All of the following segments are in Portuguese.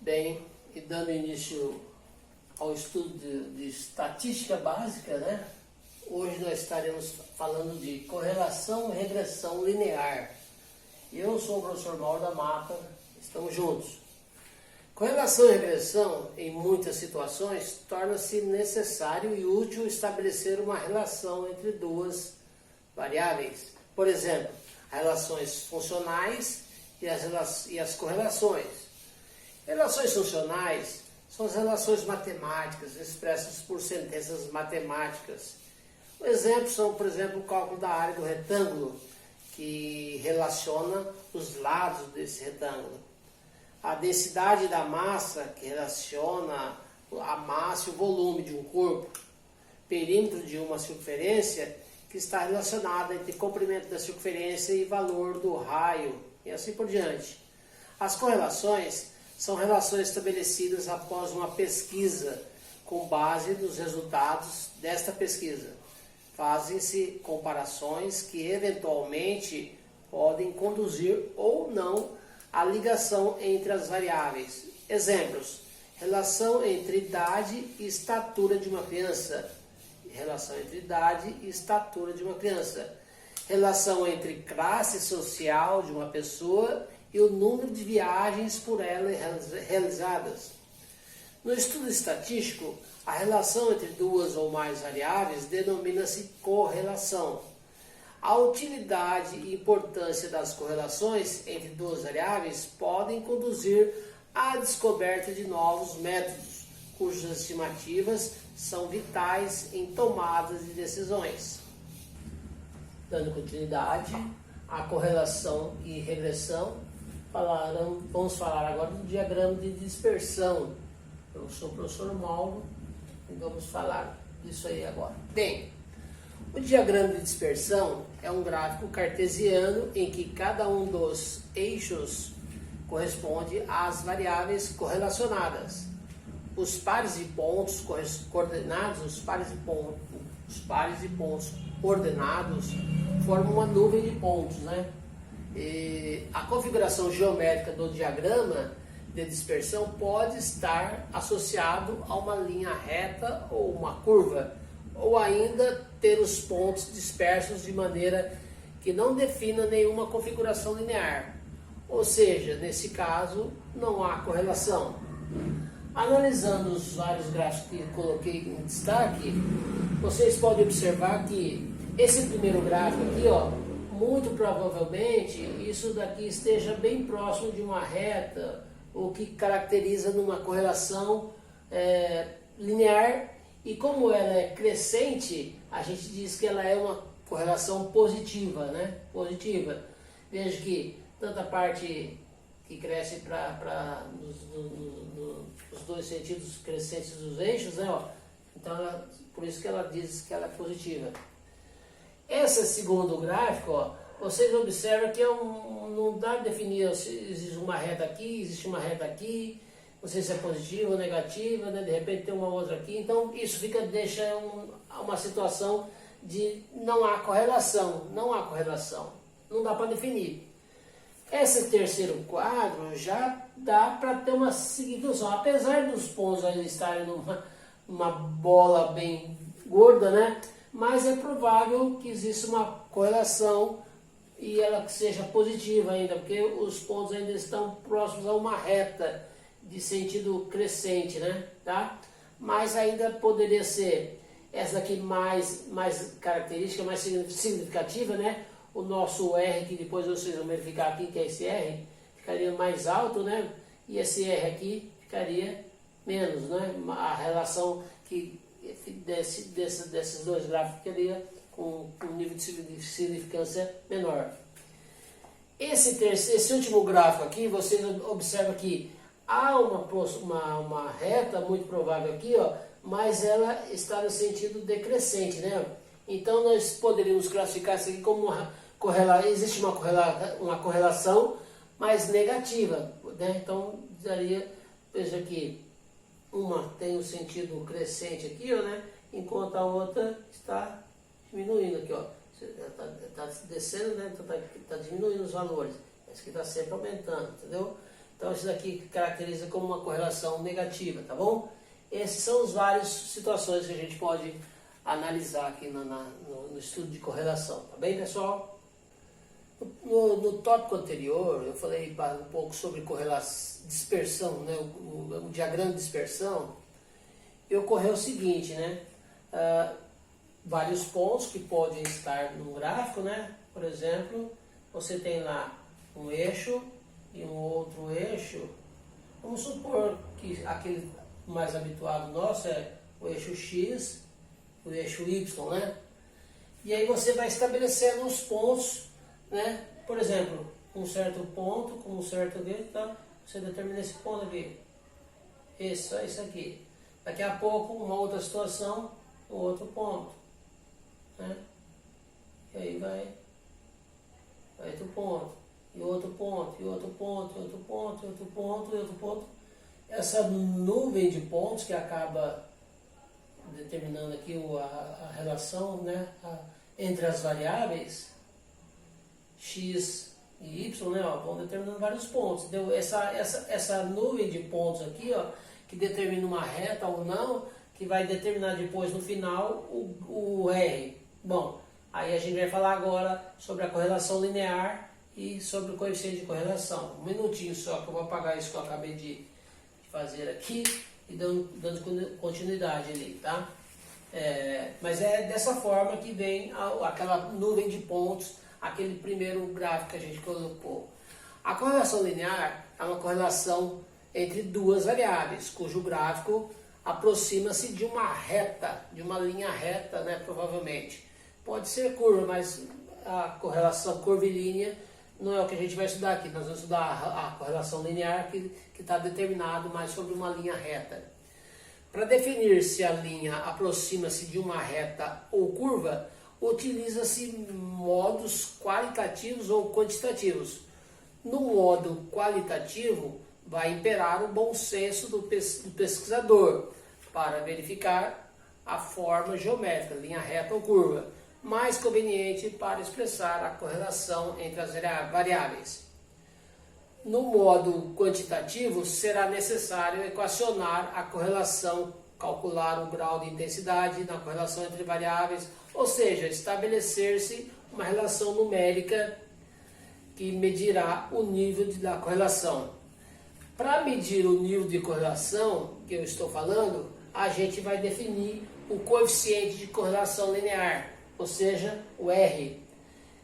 Bem, e dando início ao estudo de estatística básica, né? Hoje nós estaremos falando de correlação e regressão linear. Eu sou o professor Mauro da Mata, estamos juntos. Correlação e regressão, em muitas situações, torna-se necessário e útil estabelecer uma relação entre duas variáveis. Por exemplo, as relações funcionais e as correlações. Relações funcionais são as relações matemáticas expressas por sentenças matemáticas. Exemplos são, por exemplo, o cálculo da área do retângulo, que relaciona os lados desse retângulo. A densidade da massa, que relaciona a massa e o volume de um corpo. Perímetro de uma circunferência, que está relacionada entre comprimento da circunferência e valor do raio, e assim por diante. As correlações são relações estabelecidas após uma pesquisa, com base nos resultados desta pesquisa. Fazem-se comparações que eventualmente podem conduzir ou não à ligação entre as variáveis. Exemplos: relação entre idade e estatura de uma criança. Relação entre idade e estatura de uma criança. Relação entre classe social de uma pessoa e o número de viagens por ela realizadas. No estudo estatístico, a relação entre duas ou mais variáveis denomina-se correlação. A utilidade e importância das correlações entre duas variáveis podem conduzir à descoberta de novos métodos, cujas estimativas são vitais em tomadas de decisões. Dando continuidade à correlação e regressão, vamos falar agora do diagrama de dispersão. Eu sou o professor Mauro e vamos falar disso aí agora. Bem, o diagrama de dispersão é um gráfico cartesiano em que cada um dos eixos corresponde às variáveis correlacionadas. Os pares de pontos coordenados, os pares de pontos coordenados formam uma nuvem de pontos, né? E a configuração geométrica do diagrama de dispersão pode estar associado a uma linha reta ou uma curva, ou ainda ter os pontos dispersos de maneira que não defina nenhuma configuração linear. Ou seja, nesse caso, não há correlação. Analisando os vários gráficos que coloquei em destaque, vocês podem observar que esse primeiro gráfico aqui, ó, muito provavelmente isso daqui esteja bem próximo de uma reta, o que caracteriza numa correlação linear, e como ela é crescente, a gente diz que ela é uma correlação positiva, né? Positiva. Veja que tanto a parte que cresce nos dois sentidos crescentes dos eixos, né? Ó, então, por isso que ela diz que ela é positiva. Esse segundo gráfico, ó, vocês observam que não dá para definir se existe uma reta aqui, existe uma reta aqui, não sei se é positiva ou negativa, né? De repente tem uma outra aqui, então isso deixa uma situação de não há correlação, não dá para definir. Esse terceiro quadro já dá para ter uma seguinte noção, apesar dos pontos ainda estarem numa bola bem gorda, né? Mas é provável que exista uma correlação e ela que seja positiva ainda, porque os pontos ainda estão próximos a uma reta de sentido crescente, né? Tá? Mas ainda poderia ser essa aqui mais característica, mais significativa, né? O nosso R, que depois vocês vão verificar aqui, que é esse R, ficaria mais alto, né? E esse R aqui ficaria menos, né? A relação que desses dois gráficos ficaria com um nível de significância menor. Esse último gráfico aqui, vocês observam que há uma reta muito provável aqui, ó, mas ela está no sentido decrescente, né? Então nós poderíamos classificar isso aqui como existe uma correlação, mas negativa, né? Então daria, veja que uma tem o sentido crescente aqui, ó, né? Enquanto a outra está diminuindo aqui, ó. Está descendo, né? Então está diminuindo os valores. Essa aqui está sempre aumentando, entendeu? Então isso daqui caracteriza como uma correlação negativa, tá bom? Essas são as várias situações que a gente pode analisar aqui no estudo de correlação, tá bem, pessoal? No tópico anterior, eu falei um pouco sobre dispersão, né? O diagrama de dispersão. E ocorreu o seguinte, né? Vários pontos que podem estar no gráfico, né? Por exemplo, você tem lá um eixo e um outro eixo. Vamos supor que aquele mais habituado nosso é o eixo X, o eixo Y, né? E aí você vai estabelecendo os pontos, né? Por exemplo, um certo ponto com um certo V, tá? Você determina esse ponto aqui. Isso aqui. Daqui a pouco, uma outra situação, um outro ponto, né? E aí vai outro ponto, e outro ponto, e outro ponto, e outro ponto, e outro ponto, e outro ponto. Essa nuvem de pontos que acaba determinando aqui a relação, né, entre as variáveis x e y, né, ó, vão determinando vários pontos. Então, essa nuvem de pontos aqui, ó, que determina uma reta ou não, que vai determinar depois no final o R. Bom, aí a gente vai falar agora sobre a correlação linear e sobre o coeficiente de correlação. Um minutinho só que eu vou apagar isso que eu acabei de fazer aqui e dando continuidade ali, tá? Mas é dessa forma que vem aquela nuvem de pontos, aquele primeiro gráfico que a gente colocou. A correlação linear é uma correlação entre duas variáveis, cujo gráfico aproxima-se de uma reta, de uma linha reta, né, provavelmente. Pode ser curva, mas a correlação curvilínea não é o que a gente vai estudar aqui. Nós vamos estudar a correlação linear, que está determinado mais sobre uma linha reta. Para definir se a linha aproxima-se de uma reta ou curva, utiliza-se modos qualitativos ou quantitativos. No modo qualitativo, vai imperar o bom senso do pesquisador para verificar a forma geométrica, linha reta ou curva, mais conveniente para expressar a correlação entre as variáveis. No modo quantitativo, será necessário equacionar a correlação, calcular o grau de intensidade na correlação entre variáveis, ou seja, estabelecer-se uma relação numérica que medirá o nível da correlação. Para medir o nível de correlação que eu estou falando, a gente vai definir o coeficiente de correlação linear, ou seja, o R.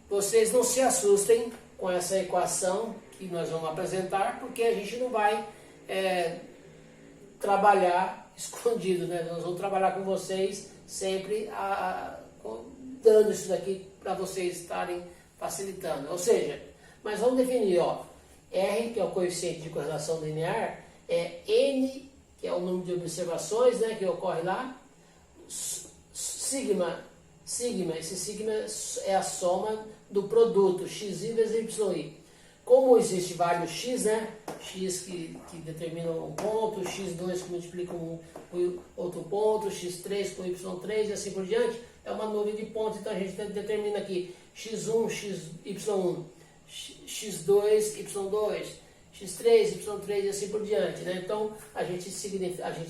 Vocês não se assustem com essa equação que nós vamos apresentar, porque a gente não vai trabalhar escondido, né? Nós vamos trabalhar com vocês sempre dando isso daqui para vocês estarem facilitando. Ou seja, mas vamos definir, ó, R, que é o coeficiente de correlação linear, é N, que é o número de observações, né, que ocorre lá, sigma, esse sigma é a soma do produto xi vezes yi. Como existe vários x, né, x que determina um ponto, x2 que multiplica um outro ponto, x3 com y3 e assim por diante, é uma nuvem de pontos. Então a gente determina aqui x1, y1, x2, y2, x3, y3 e assim por diante, né? Então a gente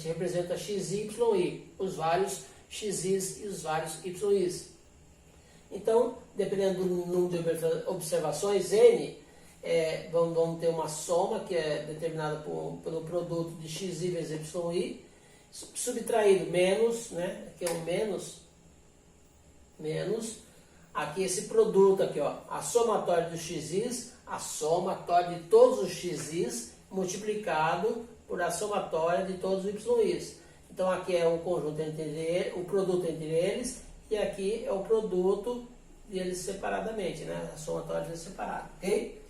representa x, y, y, os vários x's e os vários y's. Então, dependendo do número de observações, n, vamos ter uma soma que é determinada pelo produto de x vezes y, subtraído menos, né? Aqui é um menos, aqui esse produto aqui, ó, a somatória dos x's, a somatória de todos os x's multiplicado por a somatória de todos os y's. Então aqui é o conjunto o produto entre eles, e aqui é o produto deles separadamente, né? A somatória deles separada, ok?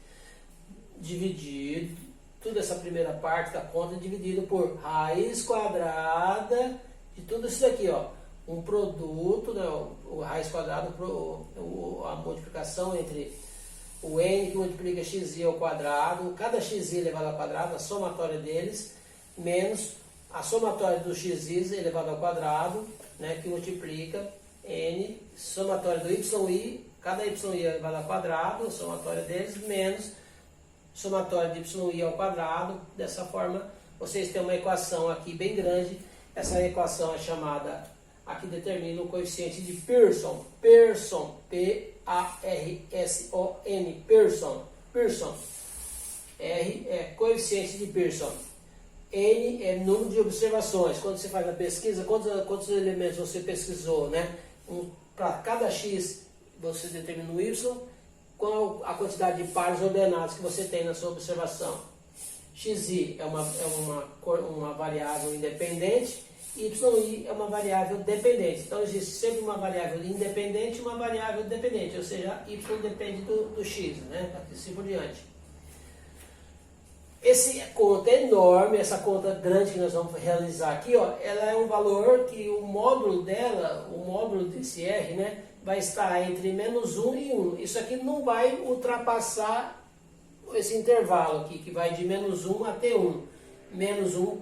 Dividido, toda essa primeira parte da conta é dividido por raiz quadrada de tudo isso daqui, ó. Um produto, né? O raiz quadrada, a multiplicação entre o n que multiplica xi ao quadrado, cada xi elevado ao quadrado, a somatória deles, menos a somatória dos xi elevado ao quadrado, né, que multiplica n, somatória do yi, cada yi elevado ao quadrado, a somatória deles, menos somatório de y ao quadrado. Dessa forma, vocês têm uma equação aqui bem grande. Essa equação é chamada, aqui determina o coeficiente de Pearson. Pearson, P-A-R-S-O-N, Pearson. Pearson. R é coeficiente de Pearson. N é número de observações. Quando você faz a pesquisa, quantos elementos você pesquisou, né? Para cada X, você determina o Y, qual a quantidade de pares ordenados que você tem na sua observação. XI é uma variável independente, YI é uma variável dependente. Então existe sempre uma variável independente e uma variável dependente, ou seja, Y depende do X, né? Assim por diante. Essa conta é enorme, essa conta grande que nós vamos realizar aqui, ó, ela é um valor que o módulo dela, o módulo desse R, né, vai estar entre menos 1 e 1. Isso aqui não vai ultrapassar esse intervalo aqui, que vai de menos 1 até 1. Menos 1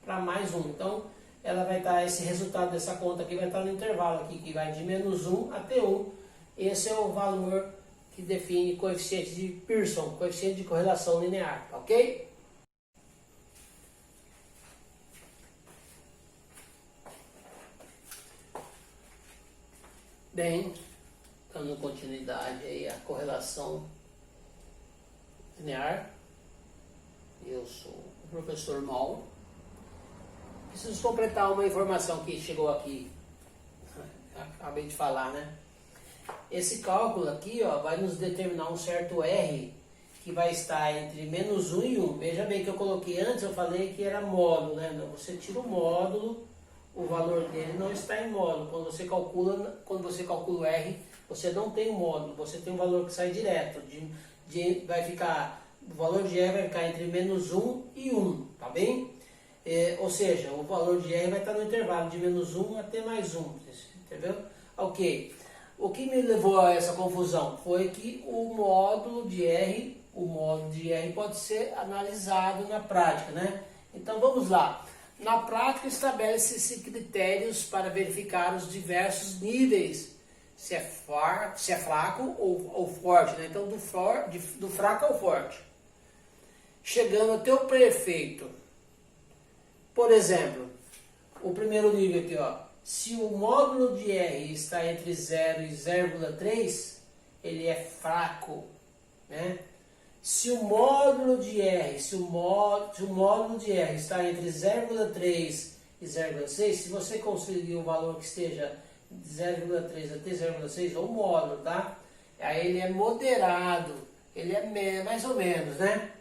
para mais 1. Então, ela vai estar, esse resultado dessa conta aqui vai estar no intervalo aqui, que vai de menos 1 até 1. Esse é o valor que define coeficiente de Pearson, coeficiente de correlação linear, ok? Bem, dando continuidade aí à correlação linear, eu sou o professor Mauro. Preciso completar uma informação que chegou aqui, acabei de falar, né? Esse cálculo aqui, ó, vai nos determinar um certo R que vai estar entre menos 1 e 1. Veja bem que eu coloquei antes, eu falei que era módulo, né? Você tira o módulo, o valor dele não está em módulo. Quando você calcula o R, você não tem o módulo, você tem um valor que sai direto. Vai ficar, o valor de R vai ficar entre menos 1 e 1, tá bem? Ou seja, o valor de R vai estar no intervalo de menos 1 até mais 1, entendeu? Ok. O que me levou a essa confusão foi que o módulo de R pode ser analisado na prática, né? Então vamos lá. Na prática estabelece-se critérios para verificar os diversos níveis, se é fraco ou forte, né? Então do fraco ao forte. Chegando até o perfeito. Por exemplo, o primeiro nível aqui, ó. Se o módulo de R está entre 0 e 0,3, ele é fraco, né? Se o módulo de R está entre 0,3 e 0,6, se você conseguir um valor que esteja de 0,3 até 0,6, ou módulo, tá? Aí ele é moderado, ele é mais ou menos, né?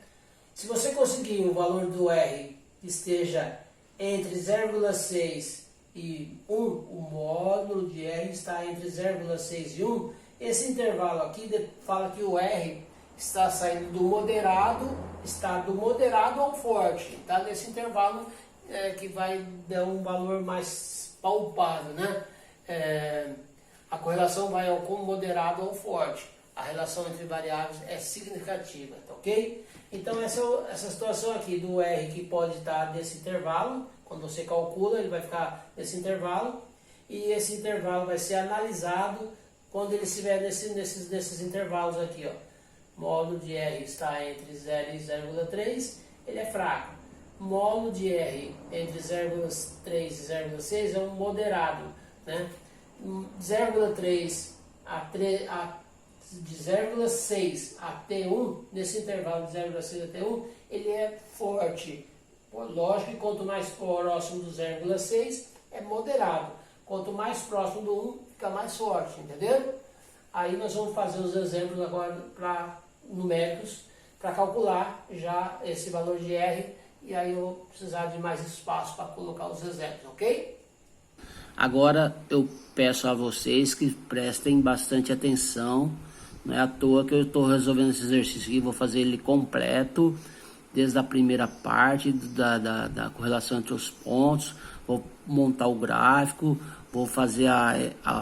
Se você conseguir o valor do R que esteja entre 0,6 e 1, o módulo de R está entre 0,6 e 1, esse intervalo aqui fala que o R está saindo do moderado ao forte, tá? Nesse intervalo que vai dar um valor mais palpável, né? A correlação vai ao moderado ao forte. A relação entre variáveis é significativa, tá ok? Então essa situação aqui do R que pode estar nesse intervalo, quando você calcula, ele vai ficar nesse intervalo, e esse intervalo vai ser analisado quando ele estiver nesses intervalos aqui, ó. Módulo de R está entre 0 e 0,3, ele é fraco. Módulo de R entre 0,3 e 0,6 é um moderado, né? 0,3 de 0,6 até 1, nesse intervalo de 0,6 até 1, ele é forte. Lógico que quanto mais próximo do 0,6 é moderado. Quanto mais próximo do 1, fica mais forte, entendeu? Aí nós vamos fazer os exemplos agora numéricos para calcular já esse valor de R, e aí eu vou precisar de mais espaço para colocar os exemplos, ok? Agora eu peço a vocês que prestem bastante atenção. Não é à toa que eu estou resolvendo esse exercício aqui, vou fazer ele completo, desde a primeira parte da correlação entre os pontos, vou montar o gráfico, vou fazer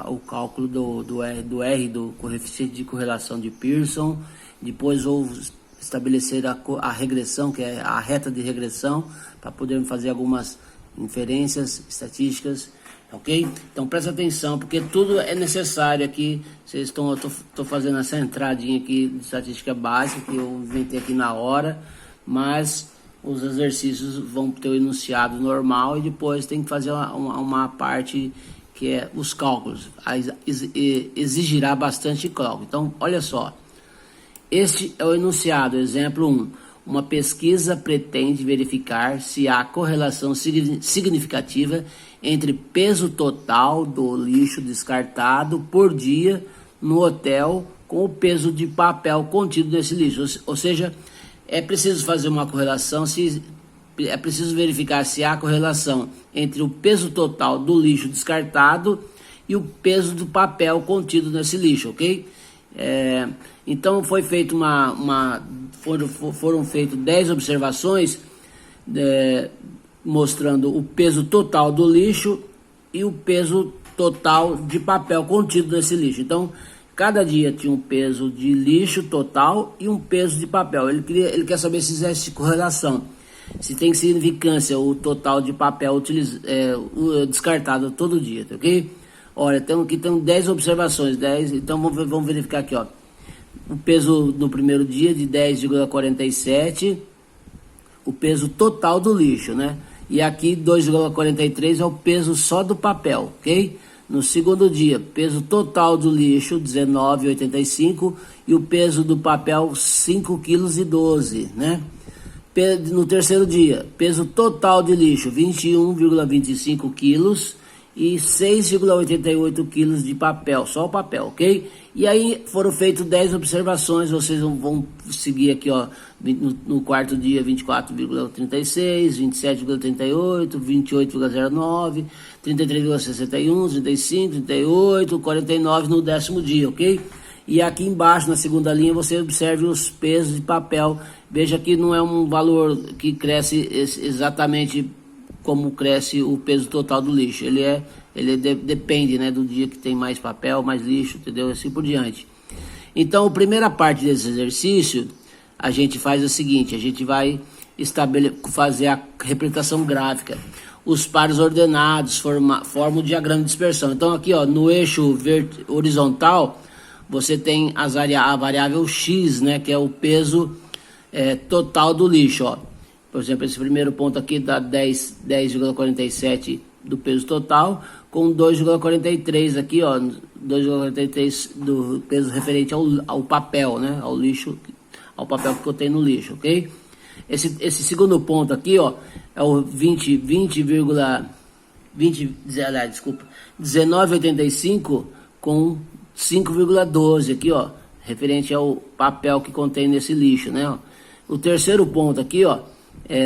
o cálculo do R, do coeficiente de correlação de Pearson, depois vou estabelecer a regressão, que é a reta de regressão, para podermos fazer algumas inferências estatísticas, ok? Então presta atenção, porque tudo é necessário aqui. Eu tô fazendo essa entradinha aqui de estatística básica, que eu inventei aqui na hora, mas os exercícios vão ter o enunciado normal e depois tem que fazer uma parte que é os cálculos. Exigirá bastante cálculo. Então, olha só. Este é o enunciado, exemplo 1. Uma pesquisa pretende verificar se há correlação significativa entre peso total do lixo descartado por dia no hotel com o peso de papel contido nesse lixo. Ou seja, é preciso fazer uma correlação, é preciso verificar se há correlação entre o peso total do lixo descartado e o peso do papel contido nesse lixo, ok? Então foi feito foram feitas 10 observações mostrando o peso total do lixo e o peso total de papel contido nesse lixo. Então cada dia tinha um peso de lixo total e um peso de papel. Ele quer saber se existe correlação, se tem significância o total de papel descartado todo dia, tá, ok? Olha, então aqui tem 10 observações, 10, então vamos verificar aqui, ó. O peso no primeiro dia de 10,47, o peso total do lixo, né? E aqui 2,43 é o peso só do papel, ok? No segundo dia, peso total do lixo 19,85 e o peso do papel 5,12 kg, né? No terceiro dia, peso total de lixo 21,25 quilos e 6,88 quilos de papel, só o papel, ok? E aí foram feitas 10 observações, vocês vão seguir aqui, ó, no quarto dia 24,36, 27,38, 28,09, 33,61, 35, 38, 49 no décimo dia, ok? E aqui embaixo, na segunda linha, você observe os pesos de papel. Veja que não é um valor que cresce exatamente como cresce o peso total do lixo. Depende, né, do dia que tem mais papel, mais lixo, entendeu? Assim por diante. Então, a primeira parte desse exercício, a gente faz o seguinte: a gente vai fazer a representação gráfica. Os pares ordenados formam o diagrama de dispersão. Então, aqui, ó, no eixo horizontal, você tem a variável X, né, que é o peso total do lixo, ó. Por exemplo, esse primeiro ponto aqui dá 10,47 do peso total, com 2,43 aqui, ó, 2,43 do peso referente ao papel, né, ao lixo, ao papel que contém no lixo, ok? Esse segundo ponto aqui, ó, é o 19,85 com 5,12 aqui, ó, referente ao papel que contém nesse lixo, né, ó. O terceiro ponto aqui, ó,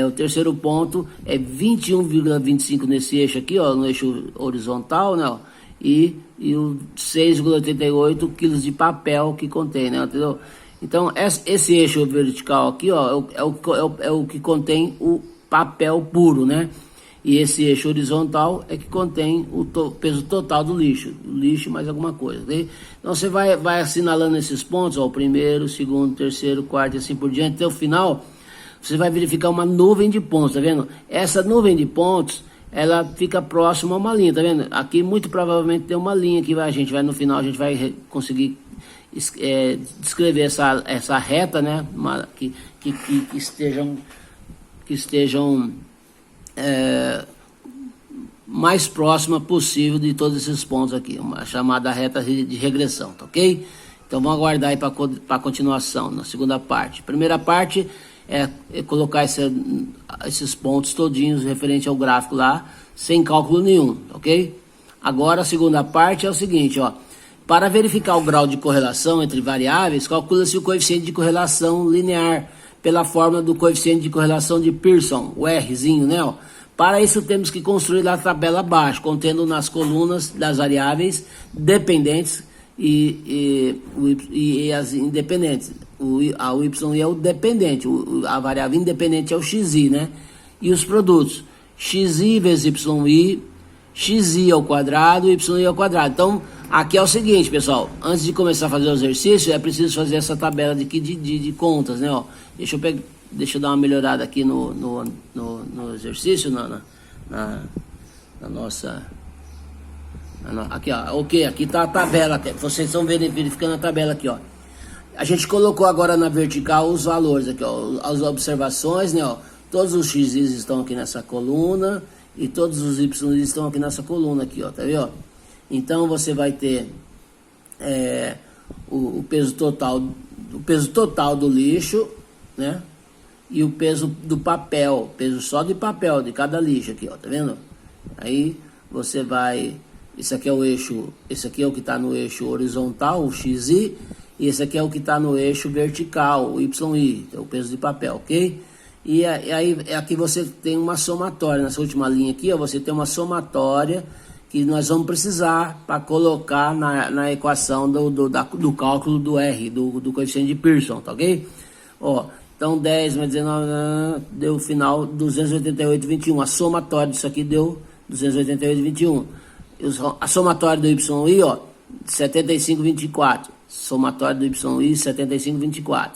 o terceiro ponto é 21,25 nesse eixo aqui, ó, no eixo horizontal, né, ó, e o 6,88 quilos de papel que contém, né, entendeu? Então, esse eixo vertical aqui, ó, é o que contém o papel puro, né? E esse eixo horizontal é que contém o peso total do lixo, mais alguma coisa, ok? Então, você vai assinalando esses pontos, ó, o primeiro, segundo, terceiro, quarto e assim por diante, até o final. Você vai verificar uma nuvem de pontos, tá vendo? Essa nuvem de pontos, ela fica próxima a uma linha, tá vendo? Aqui muito provavelmente tem uma linha que no final a gente vai conseguir descrever essa reta, né? Que estejam mais próxima possível de todos esses pontos aqui, uma chamada reta de regressão, tá ok? Então vamos aguardar aí para a continuação, na segunda parte. Primeira parte é colocar esses pontos todinhos referente ao gráfico lá, sem cálculo nenhum, ok? Agora a segunda parte é o seguinte, ó. Para verificar o grau de correlação entre variáveis, calcula-se o coeficiente de correlação linear pela fórmula do coeficiente de correlação de Pearson, o Rzinho, né, ó. Para isso temos que construir a tabela abaixo, contendo nas colunas das variáveis dependentes e as independentes. A Y é o dependente, a variável independente é o XI, né? E os produtos, XI vezes YI, XI ao quadrado, YI ao quadrado. Então, aqui é o seguinte, pessoal, antes de começar a fazer o exercício, é preciso fazer essa tabela de contas, né? Ó, deixa eu dar uma melhorada aqui no exercício, na nossa Aqui, ó, ok, aqui tá a tabela, vocês estão verificando a tabela aqui, ó. A gente colocou agora na vertical os valores aqui, ó, as observações, né, ó. Todos os x estão aqui nessa coluna e todos os y estão aqui nessa coluna aqui, ó, tá vendo? Então você vai ter o peso total do lixo, né? E o peso do papel, peso só de papel de cada lixo aqui, ó, tá vendo? Aí você vai, esse aqui é o eixo, esse aqui é o que está no eixo horizontal, o XY, e esse aqui é o que está no eixo vertical, o YY, é o peso de papel, ok? E aí aqui você tem uma somatória, nessa última linha aqui, ó, você tem uma somatória que nós vamos precisar para colocar na equação do cálculo do R, do coeficiente de Pearson, tá ok? Ó, então 10 mais 19 deu final 288,21. A somatória disso aqui deu 288,21. A somatória do YI, ó, 75,24. Somatória do YI, 75,24.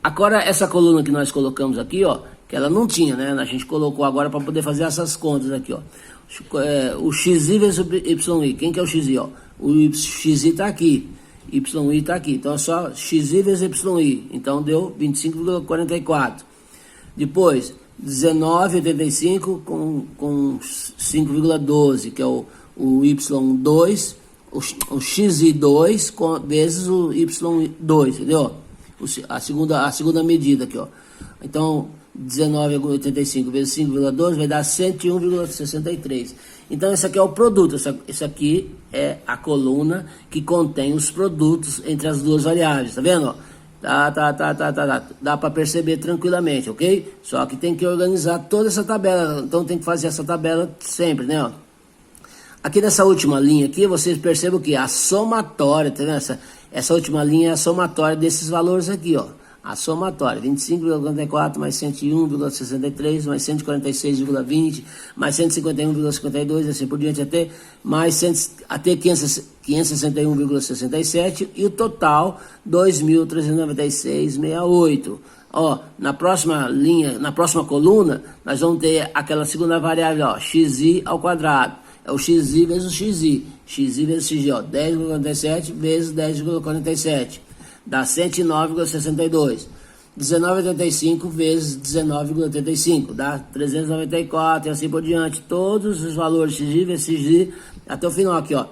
Agora, essa coluna que nós colocamos aqui, ó, que ela não tinha, né? A gente colocou agora para poder fazer essas contas aqui, ó. O XI vezes o YI. Quem que é o XI, ó? O XI está aqui. YI está aqui. Então é só XI vezes YI. Então deu 25,44. Depois, 19,85 com 5,12, que é o Y2, o XI2 vezes o Y2, entendeu? A segunda medida aqui, ó. Então, 19,85 vezes 5,12 vai dar 101,63. Então, esse aqui é o produto. Esse aqui é a coluna que contém os produtos entre as duas variáveis. Tá vendo? Dá para perceber tranquilamente, ok? Só que tem que organizar toda essa tabela. Então, tem que fazer essa tabela sempre, né? Ó. Aqui nessa última linha aqui, vocês percebem que a somatória, tá vendo? Essa última linha é a somatória desses valores aqui, ó. A somatória, 25,54 mais 101,63 mais 146,20 mais 151,52, assim por diante até 561,67 e o total 2.396,68. Ó, na próxima linha, na próxima coluna, nós vamos ter aquela segunda variável, ó, xi ao quadrado. É o xi vezes o xi. Xi vezes xi, ó, 10,47 vezes 10,47. Dá 109,62. 19,85 vezes 19,85. Dá 394 e assim por diante. Todos os valores xi vezes xi até o final aqui, ó.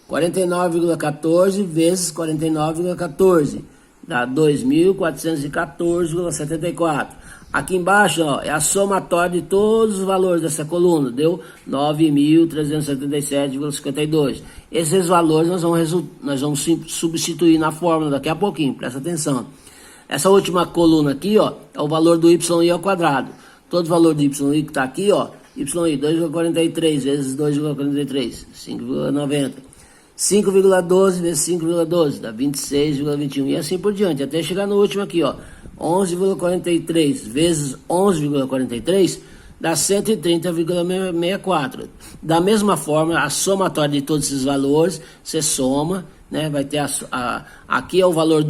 49,14 vezes 49,14. Dá 2.414,74. Aqui embaixo, ó, é a somatória de todos os valores dessa coluna. Deu 9.377,52. Esses valores nós vamos substituir na fórmula daqui a pouquinho. Presta atenção. Essa última coluna aqui, ó, é o valor do YI ao quadrado. Todo o valor do YI que está aqui, ó, YI 2,43 vezes 2,43, 5,90. 5,12 vezes 5,12 dá 26,21 e assim por diante, até chegar no último aqui, ó, 11,43 vezes 11,43 dá 130,64. Da mesma forma, a somatória de todos esses valores, você soma, né, vai ter aqui é o valor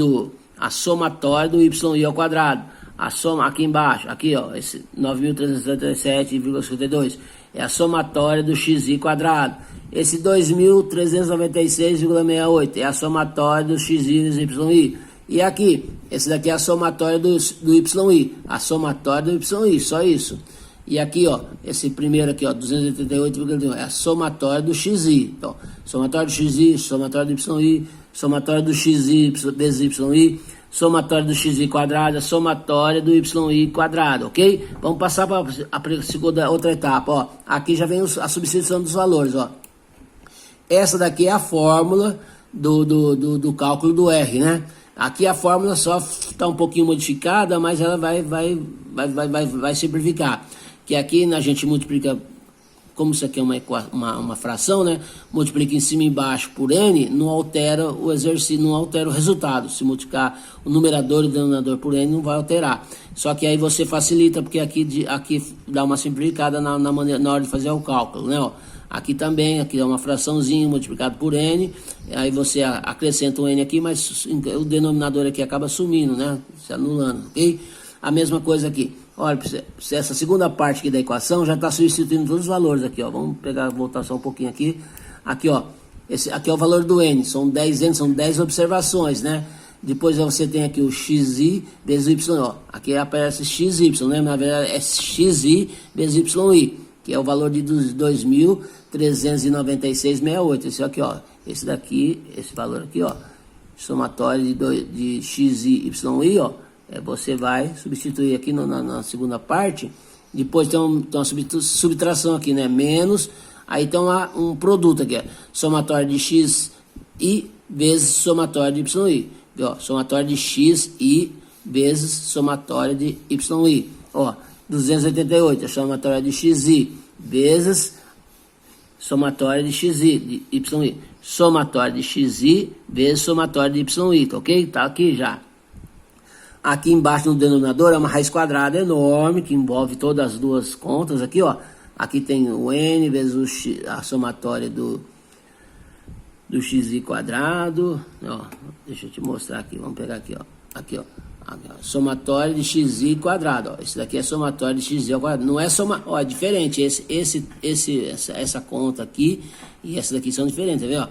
a somatória do YI ao quadrado. A soma aqui embaixo, aqui, ó, esse 9.377,52 é a somatória do XI quadrado. Esse 2.396,68 é a somatória do XI vezes YI. E aqui, esse daqui é a somatória do YI. A somatória do YI, só isso. E aqui, ó, esse primeiro aqui, ó, 288,1 é a somatória do XI. Então, somatória do XI, somatória do YI, somatória do XI vezes YI, somatória do XI quadrado, a somatória do YI quadrado, ok? Vamos passar para a outra etapa, ó. Aqui já vem a substituição dos valores, ó. Essa daqui é a fórmula do cálculo do R, né? Aqui a fórmula só está um pouquinho modificada, mas ela vai simplificar. Que aqui a gente multiplica, como isso aqui é uma fração, né? Multiplica em cima e embaixo por N, não altera o exercício, não altera o resultado. Se multiplicar o numerador e o denominador por N, não vai alterar. Só que aí você facilita, porque aqui dá uma simplificada na hora de fazer o cálculo, né? Ó. Aqui também, aqui é uma fraçãozinha multiplicado por N, aí você acrescenta um N aqui, mas o denominador aqui acaba sumindo, né? Se anulando, ok? A mesma coisa aqui. Olha, essa segunda parte aqui da equação já está substituindo todos os valores aqui, ó. Vamos voltar só um pouquinho aqui. Aqui, ó, Esse aqui é o valor do N, são 10 N, são 10 observações, né? Depois você tem aqui o XI vezes o YI, ó. Aqui aparece XY, né? Na verdade é XI vezes YI, que é o valor de 2.396,68. Esse aqui, ó. Esse daqui, esse valor aqui, ó. Somatório de XI, YI, ó. Você vai substituir aqui na segunda parte. Depois tem uma subtração aqui, né? Menos. Aí tem um produto aqui, ó. Somatório de XI vezes somatório de YI. Ó, somatório de XI vezes somatório de YI. Ó, 288 é somatório de XI vezes somatório de XI, de YI. Somatório de XI vezes somatório de YI, tá ok? Tá aqui já. Aqui embaixo no denominador é uma raiz quadrada enorme que envolve todas as duas contas aqui, ó. Aqui tem o N vezes a somatória do XI quadrado, ó. Deixa eu te mostrar aqui, vamos pegar aqui, ó. Aqui, ó. Somatório de XI quadrado, ó. Esse daqui é somatório de XI ao quadrado. Não é ó, é diferente. Essa conta aqui e essa daqui são diferentes, tá vendo?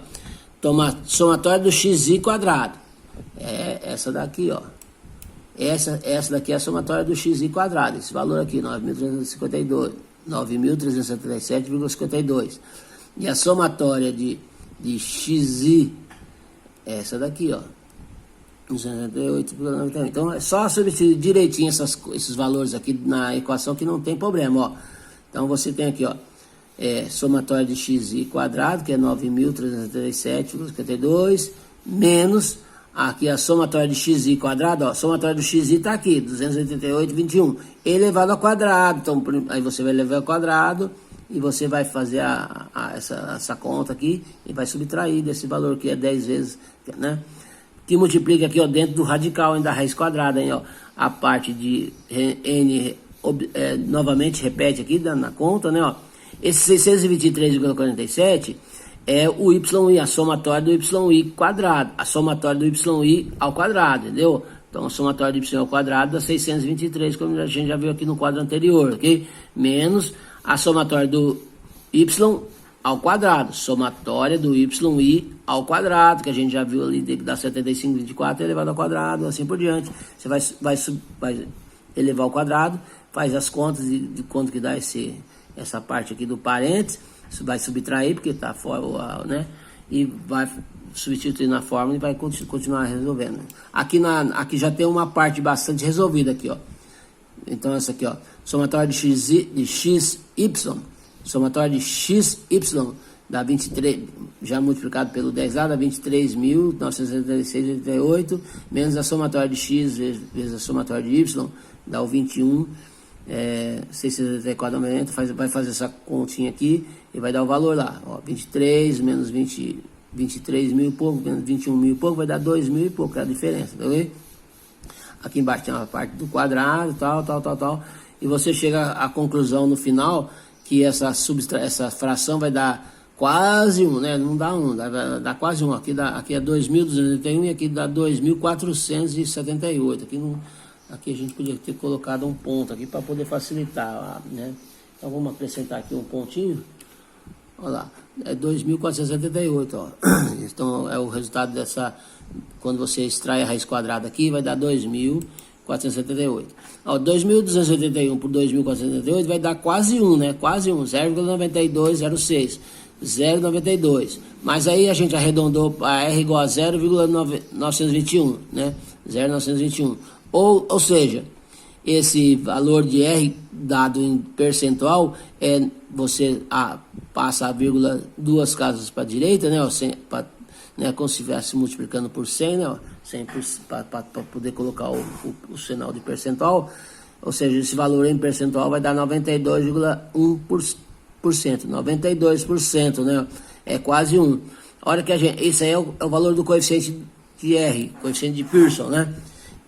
Somatório do XI quadrado. É essa daqui, ó. Essa daqui é a somatória do XI quadrado. Esse valor aqui, 9.377,52. E a somatória de XI, essa daqui, ó. 298,91. Então é só substituir direitinho esses valores aqui na equação que não tem problema, ó. Então você tem aqui, ó, somatório de XI quadrado, que é 9.377,52, menos aqui a somatória de XI quadrado, ó. Somatória do XI está aqui, 288,21, elevado ao quadrado. Então aí você vai elevar ao quadrado e você vai fazer essa conta aqui e vai subtrair desse valor que é 10 vezes, né? Que multiplica aqui, ó, dentro do radical ainda da raiz quadrada, hein, ó. A parte de N novamente repete aqui na conta, né, ó. Esse 623,47 é o YI, a somatória do YI quadrado, a somatória do YI ao quadrado, entendeu? Então, a somatória do YI ao quadrado dá 623, como a gente já viu aqui no quadro anterior, ok? Menos a somatória do Y ao quadrado, somatória do YI ao quadrado, que a gente já viu ali, que dá 75,24 elevado ao quadrado, assim por diante. Você vai elevar ao quadrado, faz as contas de quanto que dá essa parte aqui do parênteses, vai subtrair, porque está fora, né? E vai substituir na fórmula e vai continuar resolvendo. Aqui já tem uma parte bastante resolvida aqui, ó. Então essa aqui, ó, somatória de XY, somatória de XY dá 23, já multiplicado pelo 10 lá, dá 23.976,88, menos a somatória de X vezes a somatória de Y, dá o 21, 674, vai fazer essa continha aqui e vai dar o valor lá, ó, 23 menos 23 mil e pouco, menos 21 mil e pouco, vai dar 2 mil e pouco, é a diferença, tá vendo? Aqui embaixo tem uma parte do quadrado, tal, e você chega à conclusão no final que essa fração vai dar quase 1, né? Não dá 1, dá quase 1. Aqui é 2.281 e aqui dá 2.478. Aqui a gente podia ter colocado um ponto aqui para poder facilitar, né? Então vamos acrescentar aqui um pontinho. Olha lá, é 2.478, ó. Então é o resultado dessa, quando você extrai a raiz quadrada aqui, vai dar 2.478. Ó, 2.281 por 2.478 vai dar quase 1, né? Quase 1, 0,9206. 0,92. Mas aí a gente arredondou a R igual a 0,921, né? 0,921. Ou seja, esse valor de R dado em percentual você passa a vírgula duas casas para a direita, né? Né, como se estivesse multiplicando por 100, né? 100 para poder colocar o sinal de percentual. Ou seja, esse valor em percentual vai dar 92,1%. 92%, né? É quase 1. Olha que isso aí é o valor do coeficiente de R, coeficiente de Pearson, né?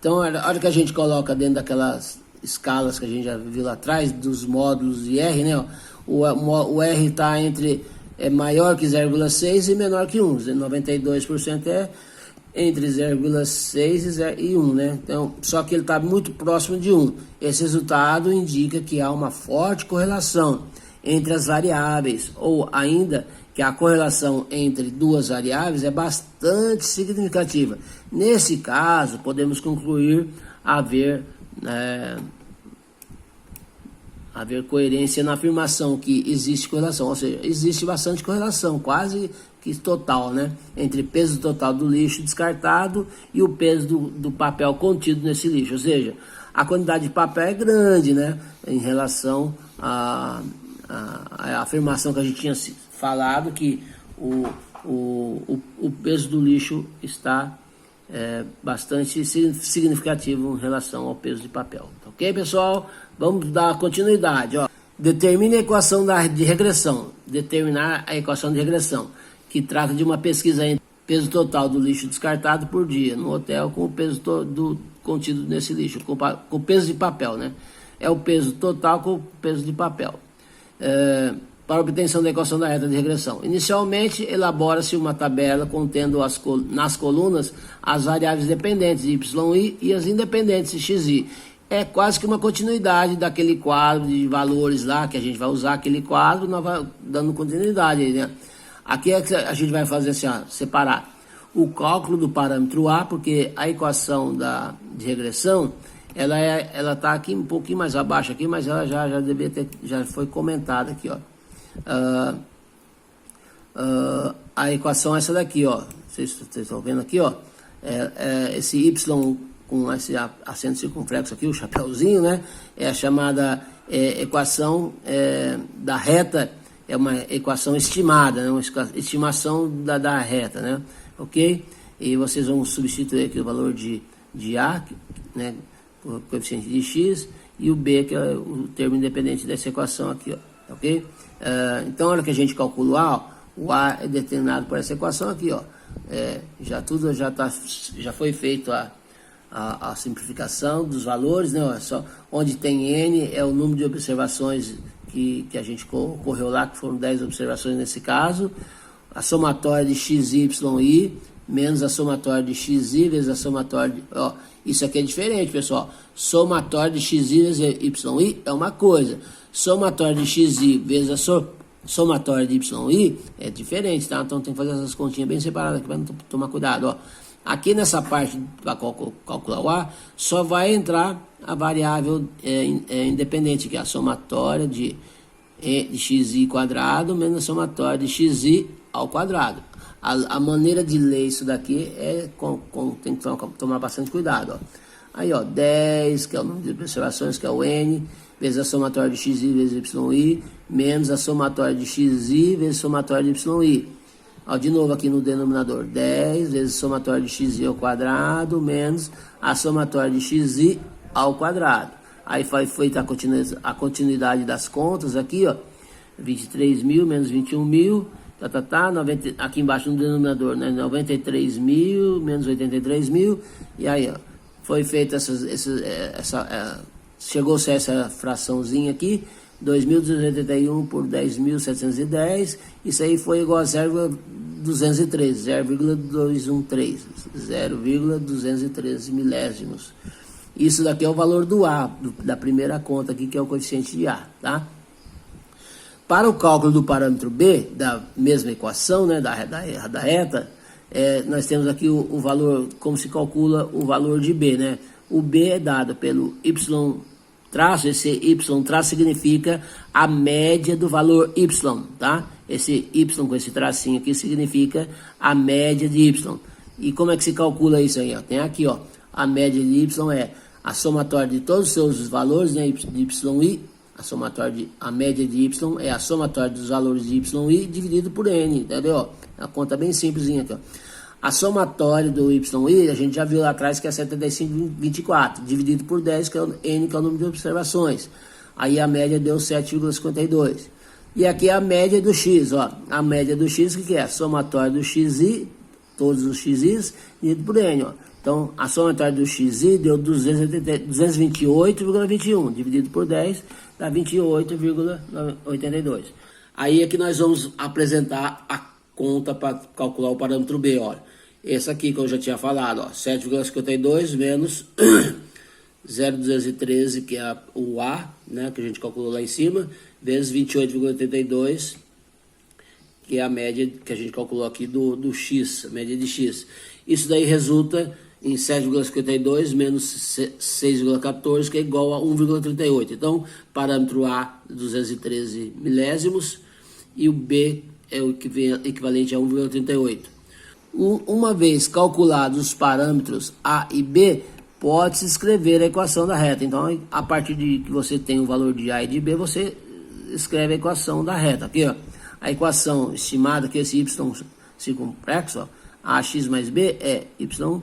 Então, a hora que a gente coloca dentro daquelas escalas que a gente já viu lá atrás, dos módulos de R, né? O R está maior que 0,6 e menor que 1. 92% é entre 0,6 e 1, né? Então, só que ele está muito próximo de 1. Esse resultado indica que há uma forte correlação entre as variáveis, ou ainda que a correlação entre duas variáveis é bastante significativa. Nesse caso, podemos concluir haver coerência na afirmação que existe correlação, ou seja, existe bastante correlação, quase que total, né, entre peso total do lixo descartado e o peso do papel contido nesse lixo, ou seja, a quantidade de papel é grande, né, em relação à afirmação que a gente tinha falado, que o peso do lixo está bastante significativo em relação ao peso de papel. Ok, pessoal? Vamos dar continuidade. Ó. Determine a equação de regressão. Determinar a equação de regressão, que trata de uma pesquisa entre peso total do lixo descartado por dia no hotel com o peso contido nesse lixo, com o peso de papel, né? É o peso total com o peso de papel. Para obtenção da equação da reta de regressão. Inicialmente, elabora-se uma tabela contendo nas colunas as variáveis dependentes, y e as independentes, xi. É quase que uma continuidade daquele quadro de valores lá, que a gente vai usar aquele quadro, nós vai dando continuidade aí, né? Aqui é que a gente vai fazer assim, ó, separar o cálculo do parâmetro A, porque a equação de regressão, ela está aqui um pouquinho mais abaixo aqui, mas ela já foi comentada aqui, ó. A equação é essa daqui, ó. Vocês estão vendo aqui, ó. Esse y com esse acento circunflexo aqui, o chapéuzinho, né? É a chamada equação da reta, é uma equação estimada, né? Uma estimação da reta, né? Ok? E vocês vão substituir aqui o valor de A, né? O coeficiente de x, e o B, que é o termo independente dessa equação aqui, ó. Ok? Então, na hora que a gente calcula o A é determinado por essa equação aqui, ó. Já foi feito a simplificação dos valores, né? Ó, só onde tem N é o número de observações que a gente correu lá, que foram 10 observações nesse caso. A somatória de x, y, i, menos a somatória de xi vezes a somatória de... Ó, isso aqui é diferente, pessoal. Somatória de xi vezes yi é uma coisa. Somatória de xi vezes a somatória de yi é diferente, tá? Então tem que fazer essas continhas bem separadas aqui para não tomar cuidado, ó. Aqui nessa parte para calcular o A, só vai entrar a variável independente, que é a somatória de xi quadrado menos a somatória de xi ao quadrado. A maneira de ler isso daqui tem que tomar bastante cuidado, ó. Aí, ó, 10, que é o número de observações, que é o N, vezes a somatória de xi vezes yi, menos a somatória de xi vezes a somatória de yi. Ó, de novo aqui no denominador, 10 vezes a somatória de xi ao quadrado, menos a somatória de xi ao quadrado. Aí foi feita a continuidade das contas aqui, ó, 23.000 menos 21.000, aqui embaixo no denominador, né, 93.000 menos 83.000, e aí, ó, foi feita chegou-se a essa fraçãozinha aqui, 2.281 por 10.710, isso aí foi igual a 0,213, 0,213 milésimos. Isso daqui é o valor do A, da primeira conta aqui, que é o coeficiente de A, tá? Para o cálculo do parâmetro B, da mesma equação, né, da reta, nós temos aqui o valor, como se calcula o valor de B, né? O B é dado pelo Y traço, esse Y traço significa a média do valor Y, tá? Esse Y com esse tracinho aqui significa a média de Y. E como é que se calcula isso aí, ó? Tem aqui, ó, a média de Y é a somatória de todos os seus valores, né, de YI, a média de Y é a somatória dos valores de YI dividido por N, entendeu? É uma conta bem simplesinha aqui, ó. A somatória do YI, a gente já viu lá atrás que é 75,24, dividido por 10, que é o N, que é o número de observações. Aí a média deu 7,52. E aqui é a média do X, ó. A média do X, que é? A somatória do XI, todos os XIs, dividido por N, ó. Então, a somatória do XI deu 228,21, dividido por 10, dá 28,82. Aí é que nós vamos apresentar a conta para calcular o parâmetro B, olha. Esse aqui que eu já tinha falado, ó, 7,52 menos 0,213, que é o A, né, que a gente calculou lá em cima, vezes 28,82, que é a média que a gente calculou aqui do x, a média de x. Isso daí resulta em 7,52 menos 6,14, que é igual a 1,38. Então, parâmetro A, 213 milésimos, e o B é o equivalente a 1,38. Uma vez calculados os parâmetros A e B, pode-se escrever a equação da reta. Então, a partir de que você tem o valor de A e de B, você escreve a equação da reta. Aqui, ó, a equação estimada, que esse y circunflexo, ó, ax mais b é y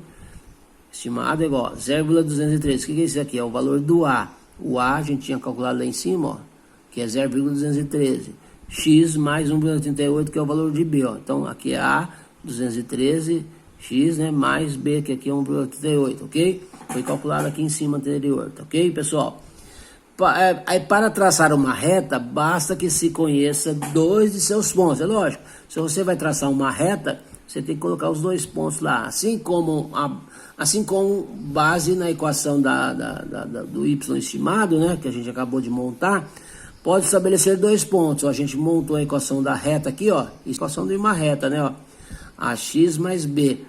estimado é igual a 0,213. O que é isso aqui? É o valor do A. O A a gente tinha calculado lá em cima, ó, que é 0,213. X mais 1,38, que é o valor de B. Ó. Então, aqui é A, 213, X, né, mais B, que aqui é 1,38, ok? Foi calculado aqui em cima anterior, tá ok, pessoal? Aí, para traçar uma reta, basta que se conheça dois de seus pontos. É lógico, se você vai traçar uma reta, você tem que colocar os dois pontos lá. Assim como base na equação do y estimado, né, que a gente acabou de montar, pode estabelecer dois pontos. Ó, a gente montou a equação da reta aqui, ó, equação de uma reta, né, ó, ax mais b.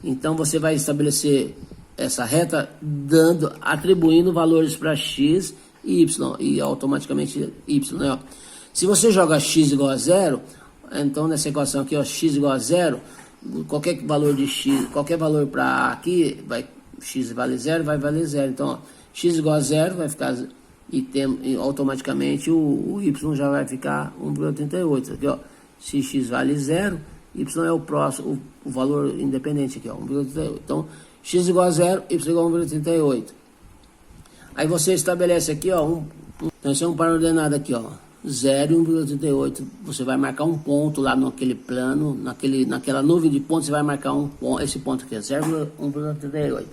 Então você vai estabelecer essa reta atribuindo valores para x e y, e automaticamente y, né, ó. Se você joga x igual a zero, então nessa equação aqui, ó, x igual a zero, qualquer valor de x, qualquer valor para aqui, x vale zero, vai valer zero. Então, ó, x igual a zero vai ficar, e automaticamente o y já vai ficar 1,38. Aqui, ó, se x vale zero, y é o próximo, o valor independente aqui, ó, 1,38. Então, x igual a zero, y igual a 1,38. Aí você estabelece aqui, ó, então esse é um par ordenado aqui, ó, 0 e 1,38. Você vai marcar um ponto lá naquele plano, naquela nuvem de pontos, você vai marcar esse ponto aqui, 0,1,38.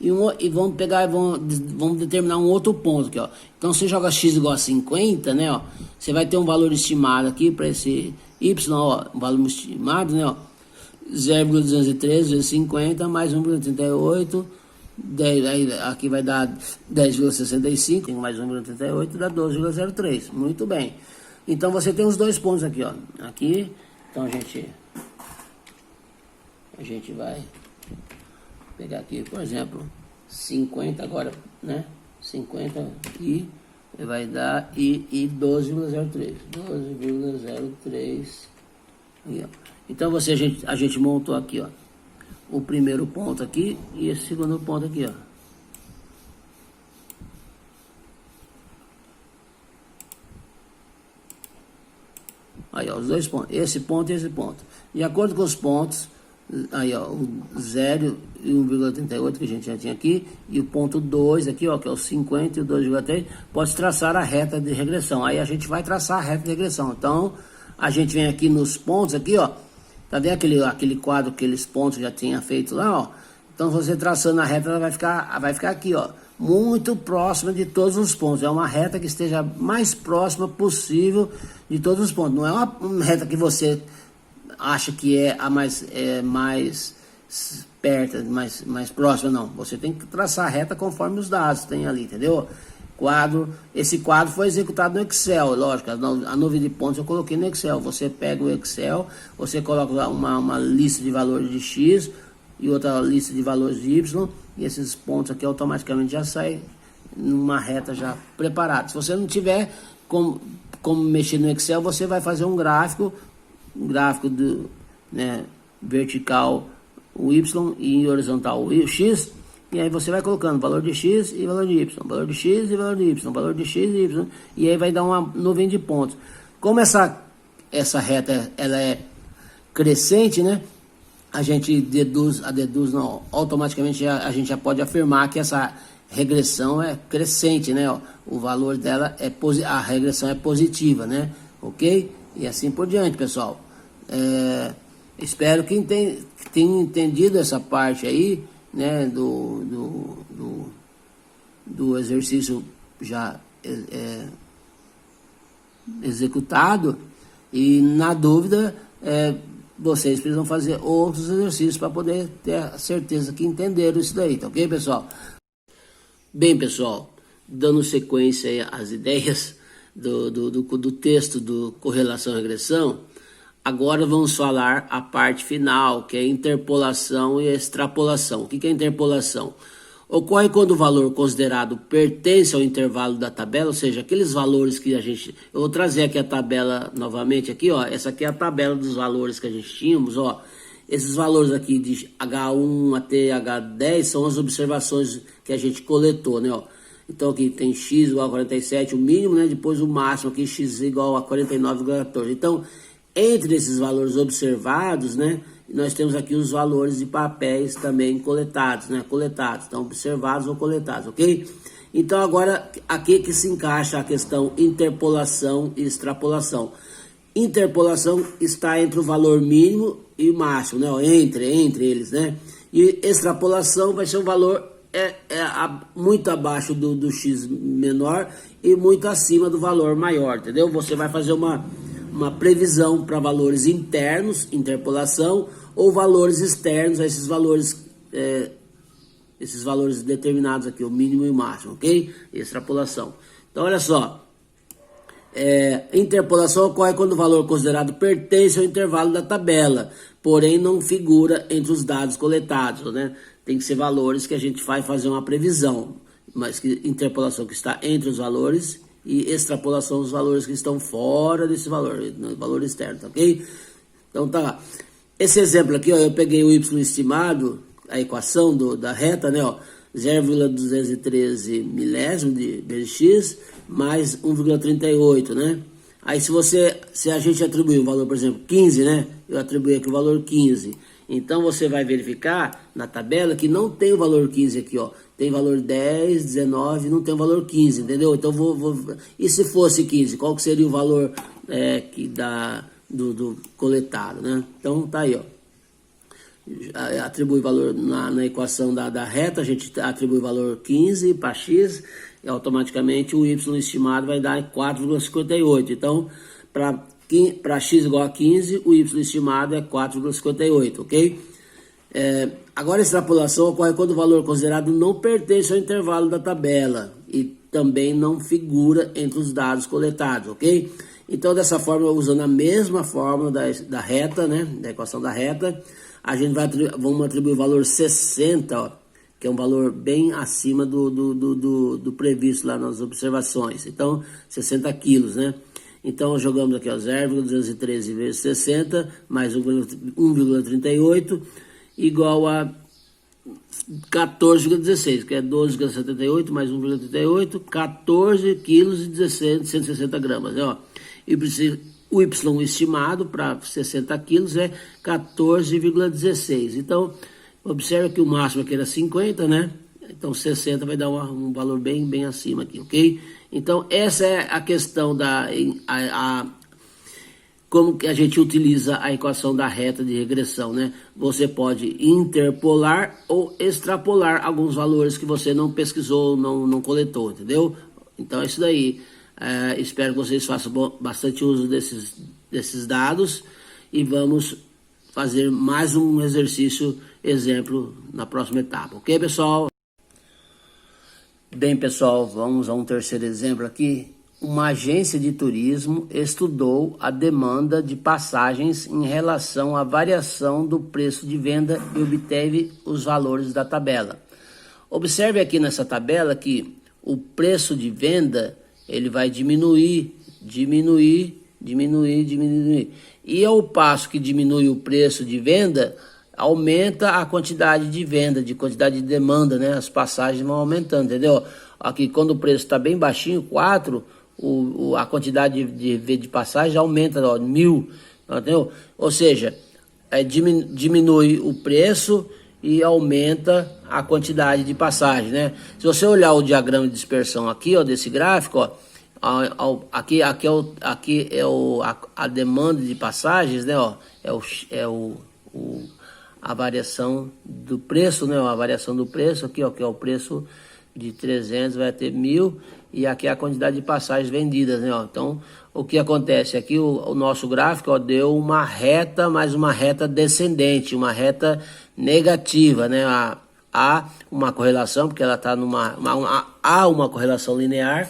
E vamos pegar, vamos determinar um outro ponto aqui, ó. Então você joga x igual a 50, né, ó. Você vai ter um valor estimado aqui para esse y, ó, um valor estimado, né, ó. 0,213 vezes 50 mais 1,38, aqui vai dar 10,65, tem mais 1,38, dá 12,03. Muito bem. Então você tem os dois pontos aqui, ó. Aqui, então a gente vai pegar aqui, por exemplo, 50 agora, né? 50 e vai dar e 12,03. 12,03. Então a gente montou aqui, ó, o primeiro ponto aqui e esse segundo ponto aqui, ó. Aí, ó, os dois pontos, esse ponto e esse ponto. De acordo com os pontos, aí, ó, o 0 e 1,38 que a gente já tinha aqui, e o ponto 2 aqui, ó, que é o 50 e o 2,3, pode traçar a reta de regressão. Aí a gente vai traçar a reta de regressão. Então, a gente vem aqui nos pontos aqui, ó. Tá vendo aquele quadro, aqueles pontos que já tinha feito lá, ó? Então, você traçando a reta, ela vai ficar aqui, ó, muito próxima de todos os pontos. É uma reta que esteja mais próxima possível de todos os pontos. Não é uma reta que você acha que é a mais perto, mais próxima, não. Você tem que traçar a reta conforme os dados que tem ali, entendeu? Esse quadro foi executado no Excel, lógico, a nuvem de pontos eu coloquei no Excel. Você pega o Excel, você coloca lá uma lista de valores de X e outra lista de valores de Y, e esses pontos aqui automaticamente já saem numa reta já preparada. Se você não tiver como mexer no Excel, você vai fazer um gráfico do, né, vertical o Y e horizontal o X. E aí você vai colocando valor de X e valor de Y, valor de X e valor de Y, valor de X e Y, e aí vai dar uma nuvem de pontos. Como essa reta ela é crescente, né? A gente deduz não, automaticamente a gente já pode afirmar que essa regressão é crescente, né? Ó, o valor dela a regressão é positiva, né? Ok? E assim por diante, pessoal. Espero que tenham entendido essa parte aí, né, do exercício já executado, e na dúvida vocês precisam fazer outros exercícios para poder ter a certeza que entenderam isso daí, tá ok, pessoal? Bem, pessoal, dando sequência aí às ideias do texto do correlação e regressão, agora vamos falar a parte final, que é interpolação e extrapolação. O que é interpolação? Ocorre quando o valor considerado pertence ao intervalo da tabela, ou seja, aqueles valores que a gente... Eu vou trazer aqui a tabela novamente, aqui, ó. Essa aqui é a tabela dos valores que a gente tínhamos, ó. Esses valores aqui de H1 até H10 são as observações que a gente coletou, né, ó. Então aqui tem x igual a 47, o mínimo, né? Depois o máximo aqui, x igual a 49,14. Então, entre esses valores observados, né? Nós temos aqui os valores de papéis também coletados, né? Coletados, então observados ou coletados, ok? Então agora, aqui que se encaixa a questão interpolação e extrapolação. Interpolação está entre o valor mínimo e o máximo, né? Entre eles, né? E extrapolação vai ser o valor muito abaixo do x menor e muito acima do valor maior, entendeu? Você vai fazer uma previsão para valores internos, interpolação, ou valores externos, esses valores determinados aqui, o mínimo e o máximo, ok? Extrapolação. Então, olha só. Interpolação ocorre quando o valor considerado pertence ao intervalo da tabela, porém não figura entre os dados coletados, né? Tem que ser valores que a gente vai fazer uma previsão, mas que interpolação que está entre os valores e extrapolação dos valores que estão fora desse valor, no valor externo, tá ok? Então tá lá. Esse exemplo aqui, ó, eu peguei o y estimado, a equação da reta, né, ó, 0,213 milésimo de Bx mais 1,38, né? Aí se a gente atribuir o valor, por exemplo, 15, né? Eu atribuí aqui o valor 15. Então você vai verificar na tabela que não tem o valor 15 aqui, ó. Tem valor 10, 19, não tem o valor 15, entendeu? Então e se fosse 15, qual que seria o valor do coletado, né? Então tá aí, ó. Atribui valor na equação da reta, a gente atribui valor 15 para x, e automaticamente o y estimado vai dar 4,58. Então, para x igual a 15, o y estimado é 4,58, ok? Agora, a extrapolação ocorre quando o valor considerado não pertence ao intervalo da tabela e também não figura entre os dados coletados, ok? Então, dessa forma, usando a mesma fórmula da reta, né, da equação da reta, a gente vamos atribuir o valor 60, ó, que é um valor bem acima do previsto lá nas observações. Então, 60 quilos, né? Então, jogamos aqui, ó, 0,213 vezes 60 mais 1,38 igual a 14,16, que é 12,78 mais 1,38, 14 quilos e 160 gramas, né, ó. E o y estimado para 60 quilos é 14,16. Então, observa que o máximo aqui era 50, né? Então, 60 vai dar um valor bem acima aqui, ok? Então, essa é a questão como que a gente utiliza a equação da reta de regressão, né? Você pode interpolar ou extrapolar alguns valores que você não pesquisou, não coletou, entendeu? Então, é isso daí. Espero que vocês façam bastante uso desses dados e vamos fazer mais um exercício exemplo na próxima etapa, ok, pessoal? Bem, pessoal, vamos a um terceiro exemplo aqui. Uma agência de turismo estudou a demanda de passagens em relação à variação do preço de venda e obteve os valores da tabela. Observe aqui nessa tabela que o preço de venda ele vai diminuir. E ao passo que diminui o preço de venda, aumenta a quantidade de venda, quantidade de demanda, né? As passagens vão aumentando, entendeu? Aqui, quando o preço está bem baixinho, 4, a quantidade de passagem aumenta, ó, 1.000, entendeu? Ou seja, diminui o preço e aumenta a quantidade de passagem, né? Se você olhar o diagrama de dispersão aqui, ó, desse gráfico, ó, aqui é a demanda de passagens, né? Ó, a variação do preço, né? A variação do preço aqui, ó, que é o preço de 300 vai ter 1.000 e aqui é a quantidade de passagens vendidas, né? Ó. Então, o que acontece aqui, o nosso gráfico, ó, deu uma reta, mas uma reta descendente, uma reta negativa, né? Há uma correlação, porque ela está há uma correlação linear,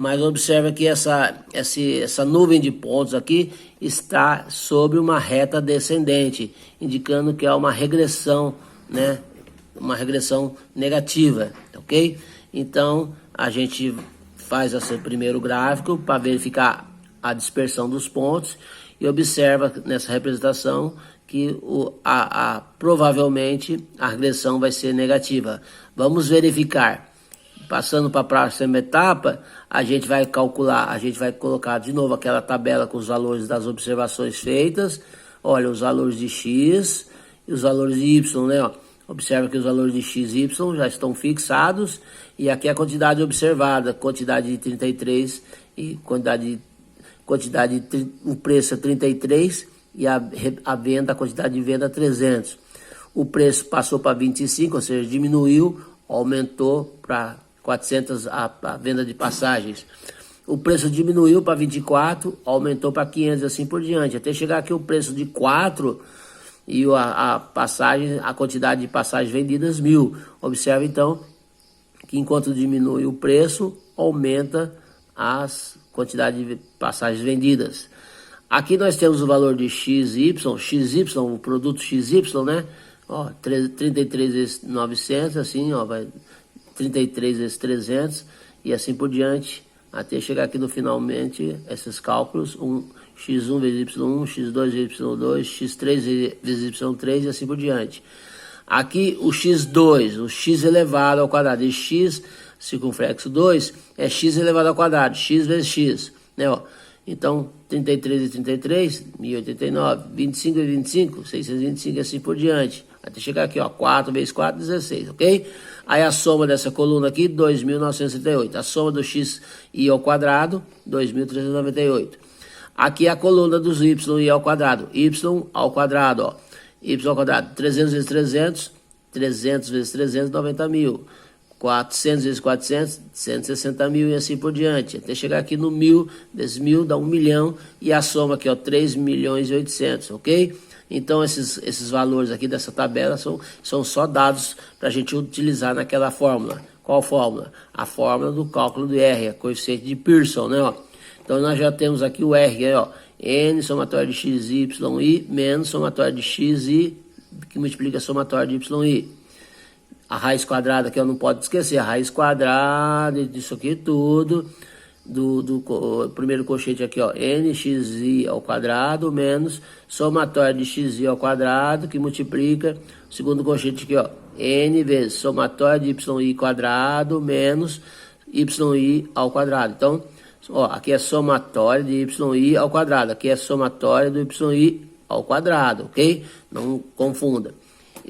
mas observa que essa nuvem de pontos aqui está sobre uma reta descendente, indicando que há uma regressão, né? Uma regressão negativa, ok? Então, a gente faz esse primeiro gráfico para verificar a dispersão dos pontos e observa nessa representação que provavelmente a regressão vai ser negativa. Vamos verificar. Passando para a próxima etapa, a gente vai calcular, a gente vai colocar de novo aquela tabela com os valores das observações feitas. Olha, os valores de X e os valores de Y, né? Ó. Observa que os valores de X e Y já estão fixados. E aqui a quantidade observada, quantidade de 33 e o preço é 33 e a venda, a quantidade de venda é 300. O preço passou para 25, ou seja, diminuiu, aumentou para 400 a venda de passagens. O preço diminuiu para 24, aumentou para 500 e assim por diante, até chegar aqui o preço de 4 e a quantidade de passagens vendidas 1000. Observe então que enquanto diminui o preço, aumenta as quantidade de passagens vendidas. Aqui nós temos o valor de XY, o produto XY, né? Ó, 33 vezes 900, assim, ó, vai 33 vezes 300 e assim por diante, até chegar aqui no finalmente, esses cálculos, x1 vezes y1, x2 vezes y2, x3 vezes y3 e assim por diante. Aqui o x2, o x elevado ao quadrado, e x circunflexo 2 é x elevado ao quadrado, x vezes x, né, ó. Então, 33 vezes 33, 1089, 25 vezes 25, 625 e assim por diante. Até chegar aqui, ó, 4 vezes 4, 16, ok? Aí a soma dessa coluna aqui, 2.968. A soma do x i ao quadrado, 2.398. Aqui a coluna dos y i ao quadrado, ó. Y ao quadrado, 300 vezes 300, 300 vezes 300, 90 mil. 400 vezes 400, 160 mil e assim por diante. Até chegar aqui no 1000 vezes 1000 dá 1 milhão. E a soma aqui, ó, 3 milhões e 800, ok? Então esses valores aqui dessa tabela são só dados para a gente utilizar naquela fórmula. Qual fórmula? A fórmula do cálculo do R, a coeficiente de Pearson, né? Ó. Então nós já temos aqui o R, ó, N somatório de x, y, i, menos somatório de x, i, que multiplica a somatória de y, i. A raiz quadrada, que eu não posso esquecer, a raiz quadrada disso aqui tudo, do primeiro cochete aqui, ó, nxi ao quadrado, menos somatório de xi ao quadrado, que multiplica, o segundo cochete aqui, ó, n vezes somatório de yi quadrado, menos yi ao quadrado. Então, ó, aqui é somatório de yi ao quadrado, aqui é somatório do yi ao quadrado, ok? Não confunda.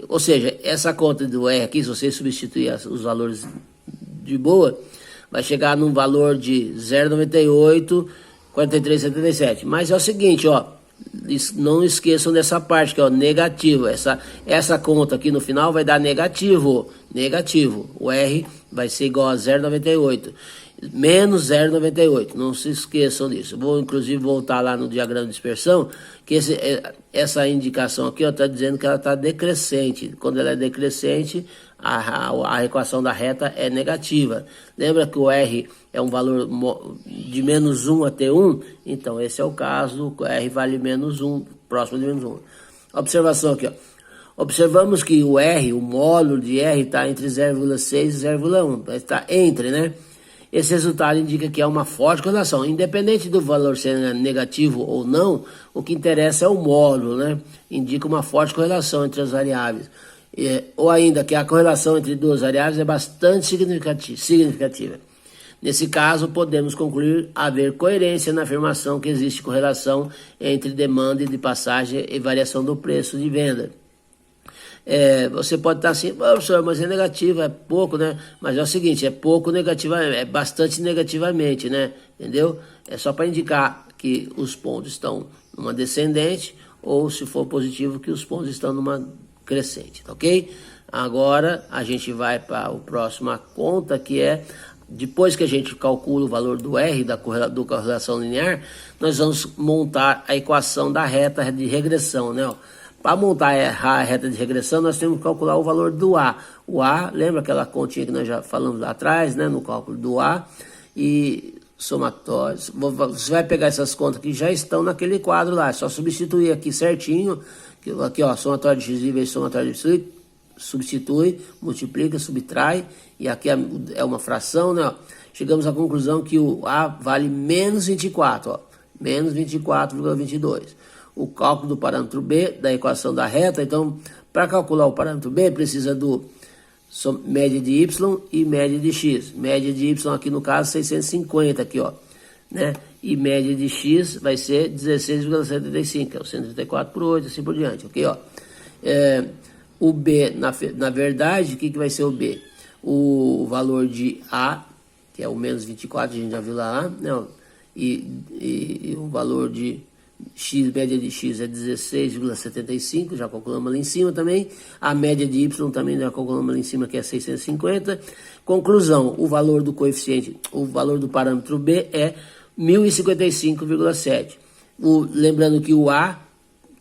Ou seja, essa conta do R aqui, se você substituir os valores de boa, vai chegar num valor de 0,98, 43,77. Mas é o seguinte, ó, não esqueçam dessa parte que é negativo. Essa conta aqui no final vai dar negativo. O R vai ser igual a 0,98. Menos 0,98, não se esqueçam disso. Vou inclusive voltar lá no diagrama de dispersão, que essa indicação aqui está dizendo que ela está decrescente. Quando ela é decrescente, a equação da reta é negativa. Lembra que o R é um valor de menos 1 até 1? Então esse é o caso, o R vale menos 1, próximo de menos 1. Observação aqui, ó. Observamos que o R, o módulo de R está entre 0,6 e 0,1, está entre, né? Esse resultado indica que há uma forte correlação. Independente do valor ser negativo ou não, o que interessa é o módulo, né? Indica uma forte correlação entre as variáveis. Ou ainda que a correlação entre duas variáveis é bastante significativa. Nesse caso, podemos concluir haver coerência na afirmação que existe correlação entre demanda de passagem e variação do preço de venda. Você pode estar assim, professor, mas é negativo, é pouco, né? Mas é o seguinte, é pouco negativamente, é bastante negativamente, né? Entendeu? É só para indicar que os pontos estão numa descendente, ou se for positivo, que os pontos estão numa crescente, tá ok? Agora a gente vai para a próxima conta, que é, depois que a gente calcula o valor do R, do correlação linear, nós vamos montar a equação da reta de regressão, né? Para montar a reta de regressão, nós temos que calcular o valor do A. O A, lembra aquela continha que nós já falamos lá atrás, né, no cálculo do A? E somatórios. Você vai pegar essas contas que já estão naquele quadro lá, é só substituir aqui certinho, aqui ó, somatório de x vezes somatório de y, substitui, multiplica, subtrai, e aqui é uma fração, né? Ó. Chegamos à conclusão que o A vale menos 24, ó, menos 24,22. O cálculo do parâmetro B da equação da reta, então, para calcular o parâmetro B, precisa do média de y e média de x. Média de y aqui no caso 650 aqui, ó, né? E média de x vai ser 16,75, que é o 134 por 8, assim por diante, ok, ó. O B, na verdade, o que vai ser o B? O valor de A, que é o menos 24, a gente já viu lá, né? E o valor de x, média de x é 16,75, já calculamos ali em cima também. A média de y também já calculamos ali em cima, que é 650. Conclusão, o valor do coeficiente, o valor do parâmetro B é 1055,7. Lembrando que o A,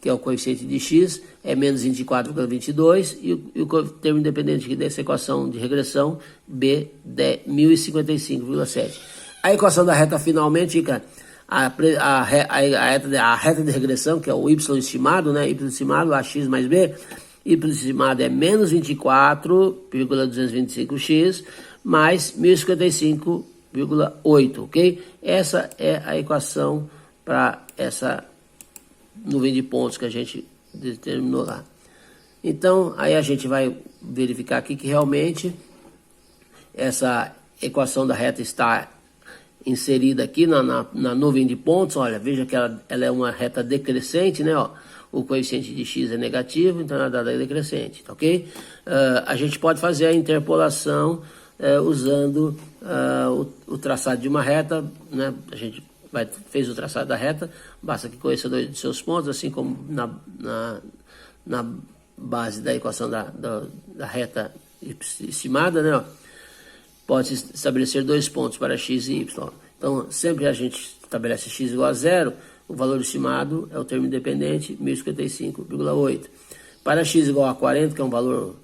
que é o coeficiente de x, é menos 24,22 e o termo independente aqui dessa equação de regressão, B, é 1055,7. A equação da reta finalmente fica a reta de regressão, que é o y estimado, né? Y estimado, ax mais b. Y estimado é menos 24,225x mais 1055,8, ok? Essa é a equação para essa nuvem de pontos que a gente determinou lá. Então, aí a gente vai verificar aqui que realmente essa equação da reta está inserida aqui na nuvem de pontos. Olha, veja que ela é uma reta decrescente, né? Ó, o coeficiente de x é negativo, então ela dá decrescente, tá ok? A gente pode fazer a interpolação usando o traçado de uma reta, né? A gente fez o traçado da reta, basta que conheça dois de seus pontos, assim como na base da equação da reta estimada, né? Ó. Pode estabelecer dois pontos para x e y. Então, sempre a gente estabelece x igual a zero, o valor estimado é o termo independente, 1055,8. Para x igual a 40, que é um valor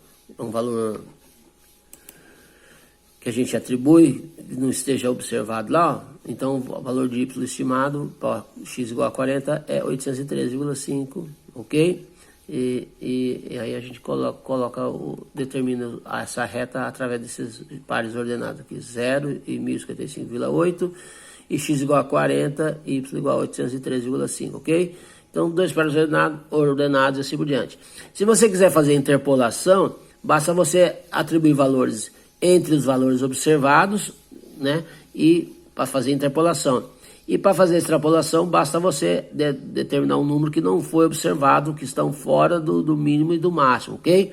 que a gente atribui, não esteja observado lá, ó, então o valor de y estimado para x igual a 40 é 813,5, ok? E aí a gente determina essa reta através desses pares ordenados aqui, 0 e 1055,8, e x igual a 40 e y igual a 813,5, ok? Então, dois pares ordenados e assim por diante. Se você quiser fazer interpolação, basta você atribuir valores entre os valores observados, né? E para fazer interpolação. E para fazer extrapolação, basta você determinar um número que não foi observado, que estão fora do mínimo e do máximo, ok?